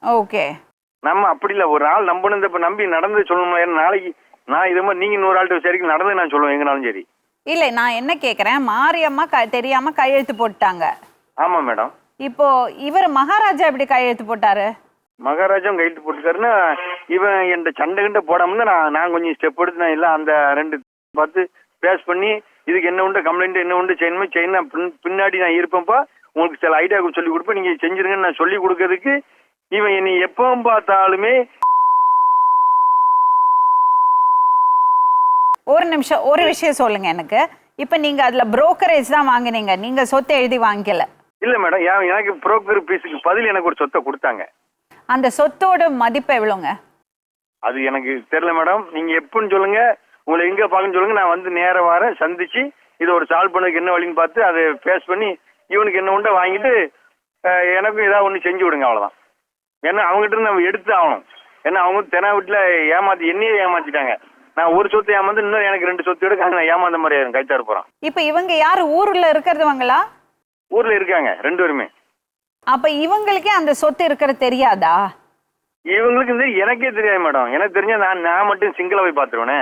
Okay. நம்ம அப்படி இல்லை, ஒரு ஆள் நம்பணும். இப்ப நம்பி நடந்து சொல்லணும். ஏன்னா நாளைக்கு நான் இது மாதிரி நீங்க இன்னொரு ஆள்கிட்ட சரிக்கு நடந்து நான் சொல்லுவேன் எங்கனாலும் சரி. இல்ல நான் என்ன கேக்குறேன், மாரியம்மா தெரியாம கையெழுத்து போட்டாங்க. ஆமா மேடம். இப்போ இவர் மகாராஜா எப்படி கையெழுத்து போட்டாரு? மகாராஜா கையெழுத்து போட்டுக்காருன்னா இவன் என் சண்டை கிட்ட போடாம நான் கொஞ்சம் ஸ்டெப் எடுத்து நான் இல்லை அந்த 2 பார்த்து பேஸ் பண்ணி இதுக்கு என்ன உண்டு கம்ப்ளைண்ட் என்ன உண்டு செய்யணும் பின்னாடி நான் இருப்பேன்ப்பா, உங்களுக்கு சில ஐடியா சொல்லி கொடுப்பேன், நீங்க செஞ்சிருங்கன்னு நான் சொல்லி கொடுக்கறதுக்கு இவன் என்னை எப்பவும் பார்த்தாலுமே. ஒரு நிமிஷம், ஒரு விஷயம் சொல்லுங்க எனக்கு. இப்ப நீங்க அதுல புரோக்கரேஜ் தான் வாங்கினீங்க, நீங்க சொத்தை எழுதி வாங்கல? இல்ல மேடம், எனக்கு புரோக்கர் பீஸுக்கு பதில் எனக்கு ஒரு சொத்தை கொடுத்தாங்க. அந்த சொத்தோட மதிப்பு எவ்வளவுங்க? அது எனக்கு தெரியல மேடம். நீங்க எப்பன்னு சொல்லுங்க, உங்களை எங்க பாக்கன்னு சொல்லுங்க, நான் வந்து நேரம் வரேன், சந்திச்சு இதை ஒரு சால்வ் பண்ணதுக்கு என்ன வழின்னு பார்த்து அதை ஃபேஸ் பண்ணி இவனுக்கு என்ன உண்டோ வாங்கிட்டு எனக்கும் ஏதாவது ஒன்று செஞ்சு விடுங்க, அவ்வளோதான். ஏன்னா அவங்ககிட்ட நம்ம எடுத்து ஆகணும். ஏன்னா அவங்க தெனா வீட்டில் என்னையே ஏமாத்திட்டாங்க. நான் ஒரு சொத்து ஏமாந்து இன்னும் எனக்கு 2 சொத்து எடுக்க நான் ஏமாந்த மாதிரி ஆயிரும், கைத்தாரு போறான். இப்ப இவங்க யாரு ஊர்ல இருக்கிறவங்களா? ஊர்ல இருக்காங்க 2 பேருமே. அப்ப இவங்களுக்கே அந்த சொத்து இருக்கிறது தெரியாதா? இவங்களுக்கு எனக்கே தெரியாது மேடம். எனக்கு தெரிஞ்சா நான் மட்டும் சிங்கிளா போய் பாத்துருவேனே.